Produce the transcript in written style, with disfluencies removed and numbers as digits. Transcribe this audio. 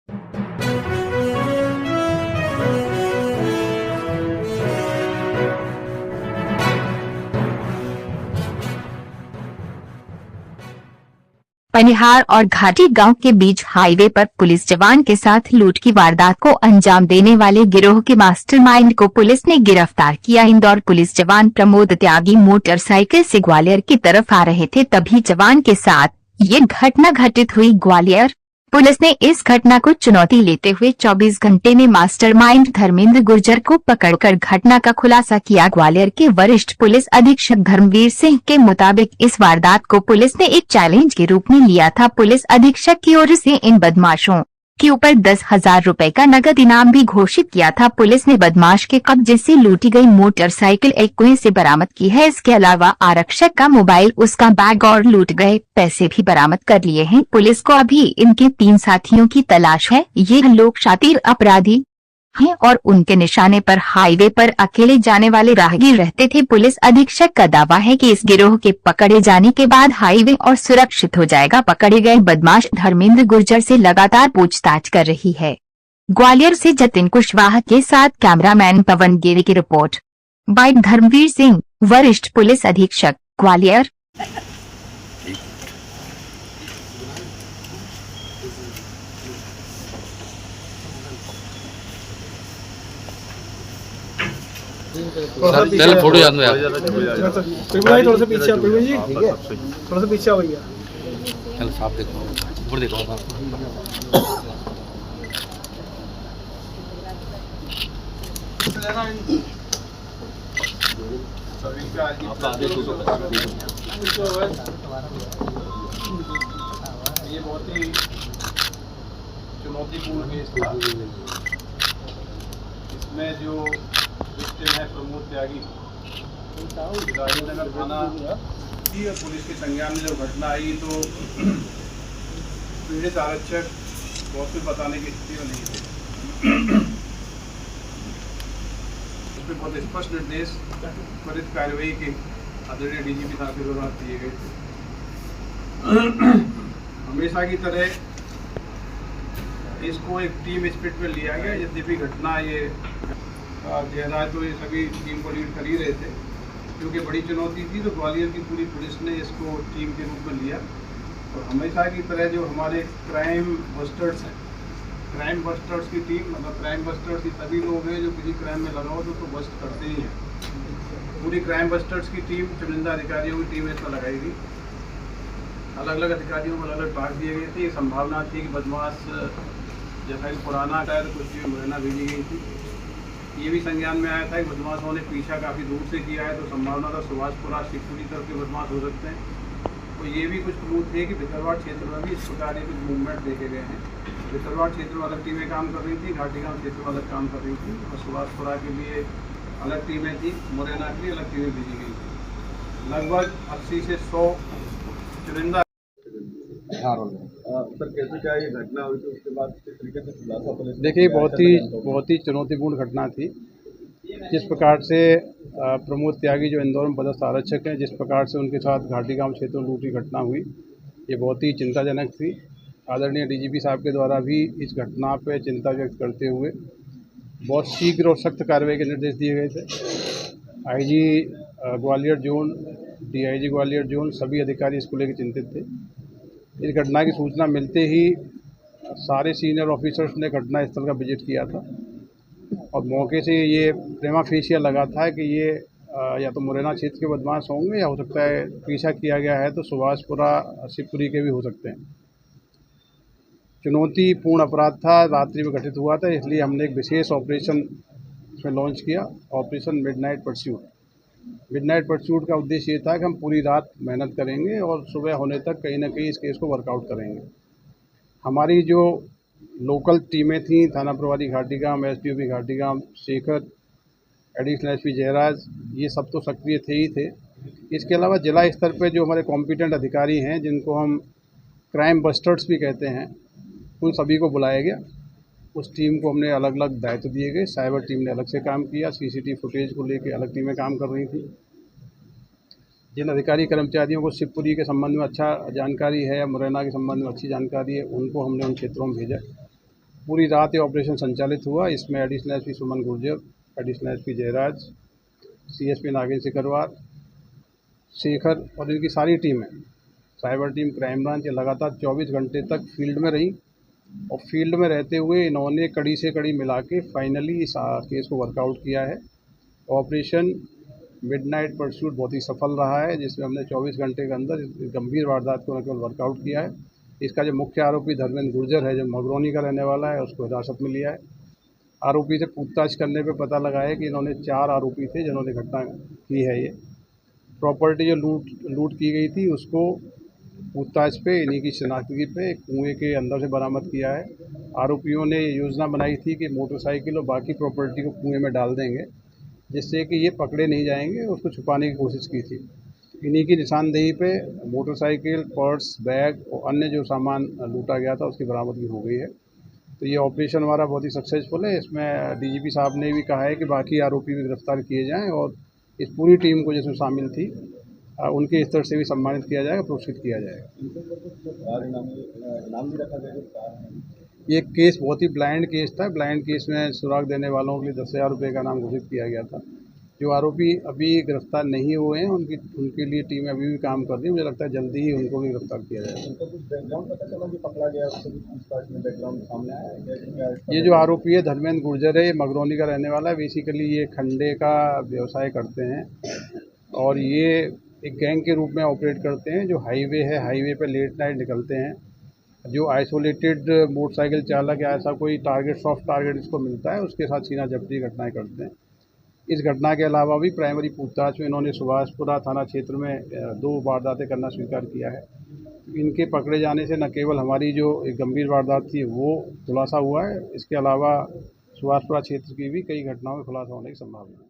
पनिहार और घाटी गांव के बीच हाईवे पर पुलिस जवान के साथ लूट की वारदात को अंजाम देने वाले गिरोह के मास्टरमाइंड को पुलिस ने गिरफ्तार किया। इंदौर पुलिस जवान प्रमोद त्यागी मोटरसाइकिल से ग्वालियर की तरफ आ रहे थे, तभी जवान के साथ ये घटना घटित हुई। ग्वालियर पुलिस ने इस घटना को चुनौती लेते हुए 24 घंटे में मास्टरमाइंड धर्मेंद्र गुर्जर को पकड़कर घटना का खुलासा किया। ग्वालियर के वरिष्ठ पुलिस अधीक्षक धर्मवीर सिंह के मुताबिक इस वारदात को पुलिस ने एक चैलेंज के रूप में लिया था। पुलिस अधीक्षक की ओर से इन बदमाशों के ऊपर 10,000 रुपए का नगद इनाम भी घोषित किया था। पुलिस ने बदमाश के कब्जे से लूटी गई मोटरसाइकिल एक कुएं से बरामद की है। इसके अलावा आरक्षक का मोबाइल, उसका बैग और लूट गए पैसे भी बरामद कर लिए हैं। पुलिस को अभी इनके 3 साथियों की तलाश है। ये लोग शातिर अपराधी हैं और उनके निशाने पर हाईवे पर अकेले जाने वाले राहगीर रहते थे। पुलिस अधीक्षक का दावा है कि इस गिरोह के पकड़े जाने के बाद हाईवे और सुरक्षित हो जाएगा। पकड़े गए बदमाश धर्मेंद्र गुर्जर से लगातार पूछताछ कर रही है। ग्वालियर से जतिन कुशवाहा के साथ कैमरामैन पवन गिरी की रिपोर्ट बाय धर्मवीर सिंह, वरिष्ठ पुलिस अधीक्षक, ग्वालियर। पहले फोटो याद में यार थोड़ा सा पीछे जी, थोड़ा सा पीछे भैया। चल साफ देखो, ऊपर देखो। ये बहुत ही चुनौतीपूर्ण केस था। इसमें जो विक्टिम है प्रमोद त्यागी, राजेंद्र थाना पुलिस के संज्ञान में जब घटना आई तो पीड़ित आरक्षक बहुत कुछ बताने की स्थिति में नहीं थे। उसमें बहुत स्पष्ट निर्देश त्वरित कार्रवाई के आदरणीय डीजीपी साहब के द्वारा दिए गए थे। हमेशा की तरह इसको एक टीम स्पिरिट में लिया गया। यद्यपि घटना ये गहरा तो ये सभी टीम को लीड कर ही रहे थे, क्योंकि बड़ी चुनौती थी, तो ग्वालियर की पूरी पुलिस ने इसको टीम के रूप में लिया। और हमेशा की तरह जो हमारे क्राइम बस्टर्स हैं, क्राइम बस्टर्स की टीम, मतलब क्राइम बस्टर्स ही सभी लोग हैं जो किसी क्राइम में लगा हो तो बस्ट करते ही हैं। पूरी क्राइम बस्टर्स की टीम, चुनिंदा अधिकारियों की टीम इसमें लगाई गई। अलग अलग अधिकारियों को अलग अलग टास्क दिए गए थे। ये संभावना थी कि बदमाश, जैसा कि पुराना टायर कुछ भी मुरैना भेजी गई थी, ये भी संज्ञान में आया था कि बदमाशों ने पीछा काफ़ी दूर से किया है, तो संभावना था सुभाषपुरा शिवपुरी तरफ के बदमाश हो सकते हैं। तो ये भी कुछ सबूत थे कि भितरवाड़ क्षेत्र में भी इस प्रकार के कुछ मूवमेंट देखे गए हैं। भितरवाड़ क्षेत्र में अलग टीमें काम कर रही थी, घाटीगांव क्षेत्र में अलग काम कर रही थी, और सुभाषपुरा के लिए अलग टीमें थी, मुरैना के लिए अलग टीमें भेजी गई थी। लगभग 80 से 100 चुनिंदा। सर, कैसे क्या ये घटना हुई थी, उसके बाद किस तरीके से खुलासा पुलिस? देखिए, बहुत ही चुनौतीपूर्ण घटना थी। जिस प्रकार से प्रमोद त्यागी जो इंदौर में पदस्थ आरक्षक हैं, जिस प्रकार से उनके साथ घाटीगांव क्षेत्र में लूट की घटना हुई, ये बहुत ही चिंताजनक थी। आदरणीय डीजीपी साहब के द्वारा भी इस घटना पर चिंता व्यक्त करते हुए बहुत शीघ्र और सख्त कार्रवाई के निर्देश दिए गए थे। IG Gwalior zone, DIG Gwalior zone, सभी अधिकारी इसको लेकर चिंतित थे। इस घटना की सूचना मिलते ही सारे सीनियर ऑफिसर्स ने घटना स्थल का विजिट किया था और मौके से ये प्रेमा फेशिया लगा था कि ये या तो मुरैना क्षेत्र के बदमाश होंगे, या हो सकता है पीछा किया गया है तो सुभाषपुरा शिवपुरी के भी हो सकते हैं। चुनौतीपूर्ण अपराध था, रात्रि में घटित हुआ था, इसलिए हमने एक विशेष ऑपरेशन इसमें लॉन्च किया, operation midnight pursuit. Midnight pursuit का उद्देश्य ये था कि हम पूरी रात मेहनत करेंगे और सुबह होने तक कहीं ना कहीं इस केस को वर्कआउट करेंगे। हमारी जो लोकल टीमें थीं, थाना प्रभारी Ghatigaon, SDOP Ghatigaon Shekhar, additional SP Jayraj, ये सब तो सक्रिय थे ही थे। इसके अलावा जिला स्तर पर जो हमारे कॉम्पिटेंट अधिकारी हैं, जिनको हम क्राइम बस्टर्स भी कहते हैं, उन सभी को बुलाया गया। उस टीम को हमने अलग अलग दायित्व दिए गए। साइबर टीम ने अलग से काम किया, सीसीटीवी फुटेज को लेकर अलग टीमें काम कर रही थी। जिन अधिकारी कर्मचारियों को शिवपुरी के संबंध में अच्छा जानकारी है, मुरैना के संबंध में अच्छी जानकारी है, उनको हमने उन क्षेत्रों में भेजा। पूरी रात ये ऑपरेशन संचालित हुआ। इसमें additional SP Suman Gurjar, additional SP Jayraj, CSP Nagendra Sikarwar, Shekhar और इनकी सारी टीमें, साइबर टीम, क्राइम ब्रांच, ये लगातार 24 घंटे तक फील्ड में रही और फील्ड में रहते हुए इन्होंने कड़ी से कड़ी मिला के फाइनली इस केस को वर्कआउट किया है। ऑपरेशन मिडनाइट परस्यूट बहुत ही सफल रहा है, जिसमें हमने 24 घंटे के अंदर इस गंभीर वारदात को न केवल वर्कआउट किया है, इसका जो मुख्य आरोपी धर्मेंद्र गुर्जर है, जो मगरौनी का रहने वाला है, उसको हिरासत में लिया है। आरोपी से पूछताछ करने पे पता लगा है कि इन्होंने 4 आरोपी थे जिन्होंने घटना की है। ये प्रॉपर्टी जो लूट की गई थी उसको पूछताछ पे इन्हीं की शनाख्तगी पे एक कुएं के अंदर से बरामद किया है। आरोपियों ने योजना बनाई थी कि मोटरसाइकिल और बाकी प्रॉपर्टी को कुएं में डाल देंगे, जिससे कि ये पकड़े नहीं जाएंगे, उसको छुपाने की कोशिश की थी। इन्हीं की निशानदेही पे मोटरसाइकिल, पर्स, बैग और अन्य जो सामान लूटा गया था उसकी बरामदगी हो गई है। तो ये ऑपरेशन हमारा बहुत ही सक्सेसफुल है। इसमें डीजीपी साहब ने भी कहा है कि बाकी आरोपी भी गिरफ्तार किए जाएँ और इस पूरी टीम को जिसमें शामिल थी उनके स्तर से भी सम्मानित किया जाएगा, पुरस्कृत किया जाएगा। ये केस बहुत ही ब्लाइंड केस था। ब्लाइंड केस में सुराग देने वालों के लिए 10,000 रुपये का नाम घोषित किया गया था। जो आरोपी अभी गिरफ्तार नहीं हुए हैं उनके लिए टीम अभी भी काम कर रही है। मुझे लगता है जल्दी ही उनको भी गिरफ्तार किया जाएगा। उनका कुछ बैकग्राउंड पता चला जो पकड़ा गया, उससे भी पूछताछ में बैकग्राउंड सामने आया है? ये जो आरोपी है धर्मेंद्र गुर्जर है, ये मगरौनी का रहने वाला है। बेसिकली ये खंडे का व्यवसाय करते हैं और ये एक गैंग के रूप में ऑपरेट करते हैं। जो हाईवे है, हाईवे पे लेट नाइट निकलते हैं। जो आइसोलेटेड मोटरसाइकिल चालक या ऐसा कोई टारगेट, सॉफ्ट टारगेट इसको मिलता है, उसके साथ छीना झपटी घटनाएं करते हैं। इस घटना के अलावा भी प्राइमरी पूछताछ में इन्होंने सुभाषपुरा थाना क्षेत्र में 2 वारदातें करना स्वीकार किया है। इनके पकड़े जाने से न केवल हमारी जो एक गंभीर वारदात थी वो खुलासा हुआ है, इसके अलावा सुभाषपुरा क्षेत्र की भी कई घटनाओं में खुलासा होने की संभावना है।